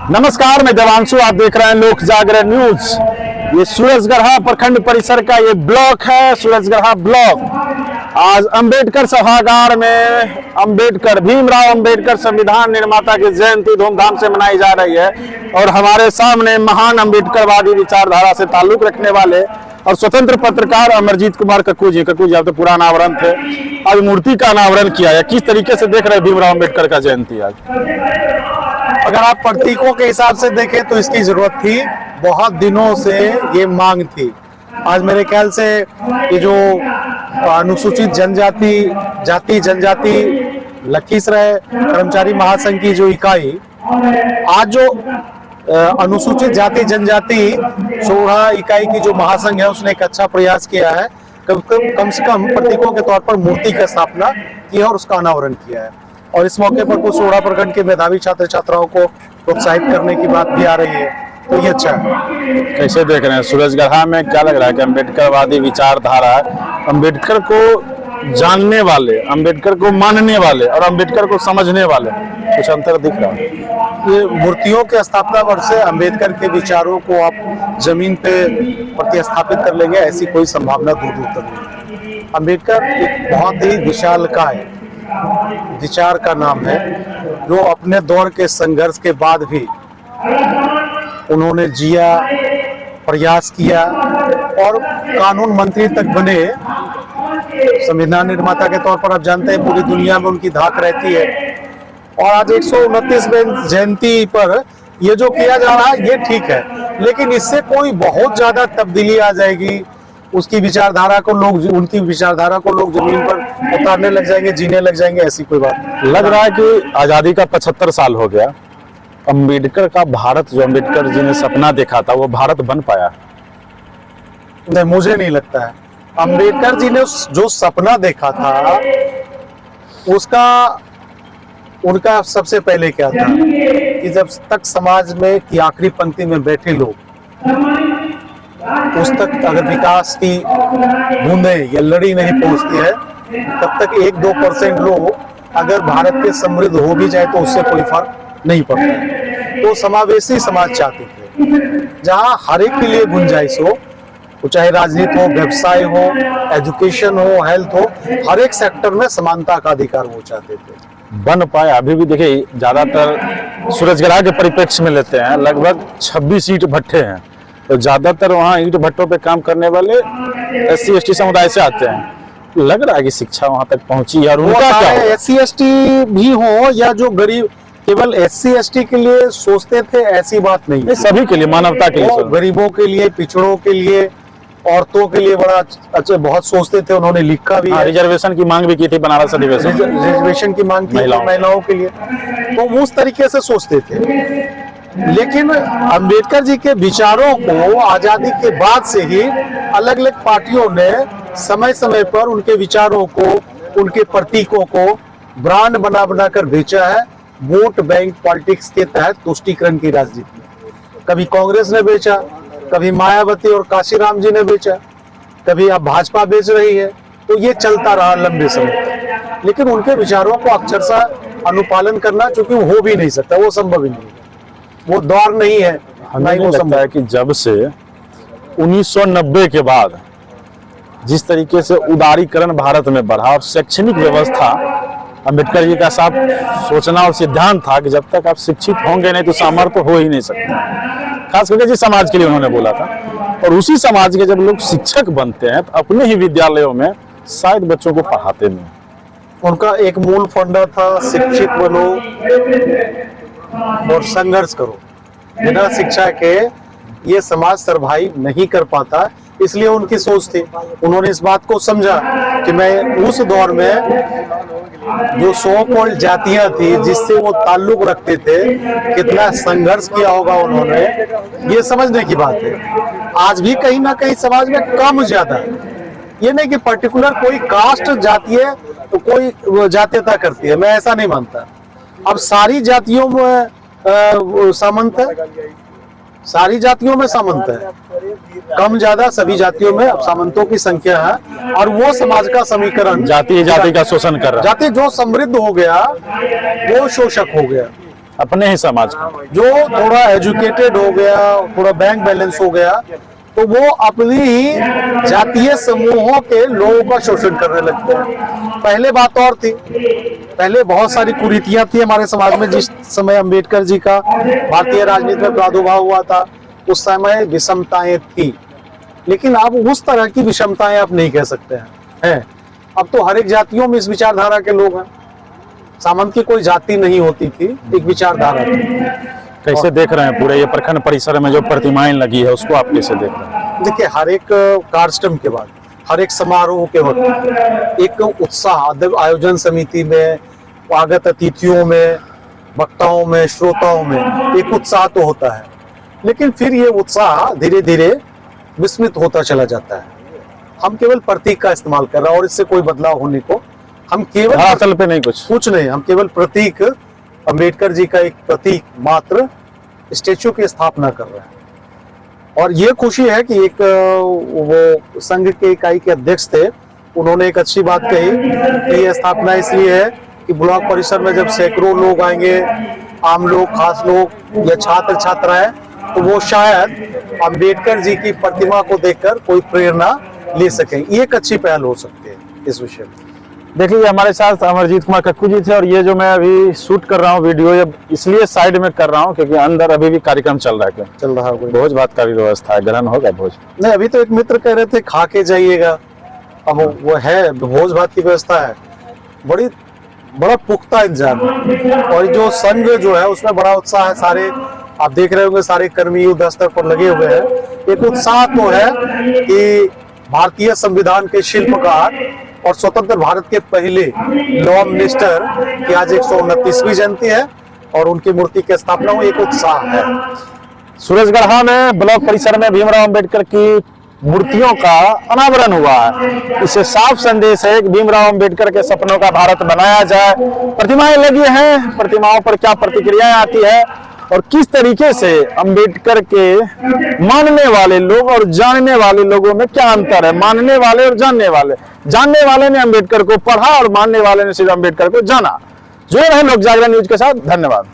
नमस्कार, मैं देवांशु, आप देख रहे हैं लोक जागरण न्यूज। ये सूरजगढ़ा प्रखंड परिसर का ये ब्लॉक है, सूरजगढ़ा ब्लॉक। आज अंबेडकर सभागार में अंबेडकर, भीमराव अंबेडकर संविधान निर्माता की जयंती धूमधाम से मनाई जा रही है। और हमारे सामने महान अंबेडकरवादी विचारधारा से ताल्लुक रखने वाले और स्वतंत्र पत्रकार अमरजीत कुमार कक्कू जी आप तो पूरा अनावरण थे, आज मूर्ति का अनावरण किया है। किस तरीके से देख रहे हैं भीमराव अंबेडकर का जयंती आज? अगर आप प्रतीकों के हिसाब से देखें तो इसकी जरूरत थी, बहुत दिनों से ये मांग थी। आज मेरे ख्याल से ये जो अनुसूचित जनजाति लखीसराय कर्मचारी महासंघ की जो इकाई, आज जो अनुसूचित जाति जनजाति 16 इकाई की जो महासंघ है, उसने एक अच्छा प्रयास किया है। कम से कम प्रतीकों के तौर पर मूर्ति की स्थापना की है और उसका अनावरण किया है। और इस मौके पर कुछ सोड़ा प्रखंड के मेधावी छात्र छात्राओं को प्रोत्साहित करने की बात भी आ रही है, तो ये अच्छा है। कैसे देख रहे हैं सूरजगढ़ा में? क्या लग रहा है कि अंबेडकरवादी विचारधारा, अंबेडकर को जानने वाले, अंबेडकर को मानने वाले और अंबेडकर को समझने वाले, कुछ अंतर दिख रहा है? ये मूर्तियों के स्थापना वर्ष से अंबेडकर के विचारों को आप जमीन पे प्रतिस्थापित कर लेंगे, ऐसी कोई संभावना दूर दूर तक नहीं। अंबेडकर एक बहुत ही विशालकाय विचार का नाम है, जो अपने दौर के संघर्ष के बाद भी उन्होंने जिया, प्रयास किया और कानून मंत्री तक बने। संविधान निर्माता के तौर पर आप जानते हैं पूरी दुनिया में उनकी धाक रहती है। और आज 129वें जयंती पर ये जो किया जा रहा है ये ठीक है, लेकिन इससे कोई बहुत ज्यादा तब्दीली आ जाएगी, उसकी विचारधारा को लोग, उनकी विचारधारा को लोग जमीन पर उतारने लग जाएंगे, जीने लग जाएंगे, ऐसी कोई बात लग रहा है कि आजादी का 75 साल हो गया, अंबेडकर का भारत, जो अंबेडकर जी ने सपना देखा था, वो भारत बन पाया? नहीं, मुझे नहीं लगता है। अंबेडकर जी ने जो सपना देखा था उसका, उनका सबसे पहले क्या था कि जब तक समाज में की आखिरी पंक्ति में बैठे लोग, उस तक अगर विकास की बूंदें या लड़ी नहीं पहुंचती है, तब तक 1-2% लोग अगर भारत के समृद्ध हो भी जाए तो उससे कोई फर्क नहीं पड़ता है। तो समावेशी समाज चाहते थे, जहां हर एक के लिए गुंजाइश हो, चाहे राजनीति हो, व्यवसाय हो, एजुकेशन हो, हेल्थ हो, हर एक सेक्टर में समानता का अधिकार वो चाहते थे। बन पाया? अभी भी देखिए, ज्यादातर सूरजगढ़ा के परिप्रेक्ष्य में लेते हैं, लगभग 26 ईंट भट्टे हैं, तो ज्यादातर वहाँ ईंट भट्टों पे काम करने वाले SC ST समुदाय से आते हैं। लग रहा है कि शिक्षा वहाँ तक पहुंची है। और उनका क्या हो? SC ST भी हो या जो गरीब, केवल SC ST के लिए सोचते थे ऐसी बात नहीं, सभी के लिए, मानवता के लिए, गरीबों के लिए, पिछड़ों के लिए, औरतों के लिए बड़ा अच्छा बहुत सोचते थे। उन्होंने लिखा भी है, रिजर्वेशन की मांग भी की थी, बनारस अधिवेशन रिजर्वेशन की मांग की महिलाओं के लिए, तो उस तरीके से सोचते थे। लेकिन अंबेडकर जी के विचारों को आजादी के बाद से ही अलग अलग पार्टियों ने समय समय पर उनके विचारों को, उनके प्रतीकों को ब्रांड बना बना कर बेचा है। वोट बैंक पॉलिटिक्स के तहत तुष्टीकरण की राजनीति, कभी कांग्रेस ने बेचा, कभी मायावती और काशीराम जी ने बेचा, कभी अब भाजपा बेच रही है। तो ये चलता रहा लंबे समय तक, लेकिन उनके विचारों को अक्षरशः अनुपालन करना चूंकि हो भी नहीं सकता, वो संभव ही नहीं है, वो दौर नहीं है। हमें नहीं लगता है कि जब से 1990 के बाद जिस तरीके से उदारीकरण भारत में बढ़ा और शैक्षणिक व्यवस्था, अंबेडकर जी का साफ सोचना और सिद्धांत था कि जब तक आप शिक्षित होंगे नहीं तो सामर्थ्य हो ही नहीं सकता, खास करके जिस समाज के लिए उन्होंने बोला था। और उसी समाज के जब लोग शिक्षक बनते हैं तो अपने ही विद्यालयों में शायद बच्चों को पढ़ाते नहीं। उनका एक मूल फंडा था, शिक्षित बनो और संघर्ष करो। बिना शिक्षा के ये समाज सर्वाइव नहीं कर पाता, इसलिए उनकी सोच थी। उन्होंने इस बात को समझा कि मैं उस दौर में जो सो कॉल्ड जातियां थी जिससे वो ताल्लुक रखते थे, कितना संघर्ष किया होगा उन्होंने, ये समझने की बात है। आज भी कहीं ना कहीं समाज में कम ज्यादा, ये नहीं कि पर्टिकुलर कोई कास्ट जाती है तो कोई जातीयता करती है, मैं ऐसा नहीं मानता। अब सारी जातियों में सामंत है, सारी जातियों में सामंत है, कम ज्यादा सभी जातियों में अब सामंतों की संख्या है। और वो समाज का समीकरण, जाति का शोषण कर रहा है। जाति जो समृद्ध हो गया वो शोषक हो गया, अपने ही समाज का। जो थोड़ा एजुकेटेड हो गया, थोड़ा बैंक बैलेंस हो गया, तो वो अपनी ही जातीय समूहों के लोगों का शोषण करने लगते हैं। पहले बात और थी, पहले बहुत सारी कुरीतियां थी हमारे समाज में। जिस समय अंबेडकर जी का भारतीय राजनीति में प्रादुर्भाव हुआ था, उस समय विषमताएं थी, लेकिन अब उस तरह की विषमताएं आप नहीं कह सकते हैं। अब तो हर एक जातियों में इस विचारधारा के लोग हैं। सामंत की कोई जाति नहीं होती थी, एक विचारधारा थी। कैसे देख रहे हैं पूरे ये प्रखंड परिसर में जो प्रतिमाएं लगी है, उसको आप कैसे देख रहे हैं? देखिए, हर एक कार्यक्रम के बाद, हर एक समारोह के वक्त एक उत्साह आयोजन समिति में, आगत अतिथियों में, वक्ताओं में, श्रोताओं में एक उत्साह तो होता है, लेकिन फिर ये उत्साह धीरे धीरे विस्मित होता चला जाता है। हम केवल प्रतीक का इस्तेमाल कर रहे हैं और इससे कोई बदलाव होने को हम केवल असल पे नहीं कुछ नहीं, हम केवल प्रतीक, अंबेडकर जी का एक प्रतीक मात्र स्टेचू की स्थापना कर रहे हैं। और ये खुशी है कि एक वो संघ के इकाई के अध्यक्ष थे, उन्होंने एक अच्छी बात कही कि यह स्थापना इसलिए है कि ब्लॉक परिसर में जब सैकड़ों लोग आएंगे, आम लोग, खास लोग या छात्र छात्राएं, तो वो शायद अंबेडकर जी की प्रतिमा को देखकर कोई प्रेरणा ले सकें। ये एक अच्छी पहल हो सकती है इस विषय में। देखिए, हमारे साथ अमरजीत कुमार कक्कू जी थे, और ये जो मैं अभी शूट कर रहा हूँ वीडियो, ये इसलिए साइड में कर रहा हूँ क्योंकि अंदर अभी भी कार्यक्रम चल रहा है। क्या चल रहा है? भोज भात का भी व्यवस्था है, ग्रहण होगा भोज? नहीं, अभी तो एक मित्र कह रहे थे खा के जाइएगा। अब वो है, भोज भात की व्यवस्था है, बड़ा पुख्ता इंतजाम है। और जो संघ जो है उसमें बड़ा उत्साह है। सारे आप देख रहे होंगे, सारे कर्मी युद्ध स्तर पर लगे हुए हैं। एक उत्साह तो है कि भारतीय संविधान के शिल्पकार और स्वतंत्र भारत के पहले लॉ मिनिस्टर की आज 129वीं जयंती है और उनकी मूर्ति की स्थापना हुई, एक उत्साह है। सूरजगढ़ा में ब्लॉक परिसर में भीमराव अंबेडकर की मूर्तियों का अनावरण हुआ है। इससे साफ संदेश है कि भीमराव अंबेडकर के सपनों का भारत बनाया जाए। प्रतिमाएं लगी हैं, प्रतिमाओं पर क्या प्रतिक्रियाएं आती है और किस तरीके से अंबेडकर के मानने वाले लोग और जानने वाले लोगों में क्या अंतर है। मानने वाले और जानने वाले ने अंबेडकर को पढ़ा और मानने वाले ने सिर्फ अंबेडकर को जाना। जुड़े रहे लोक जागरण न्यूज के साथ। धन्यवाद।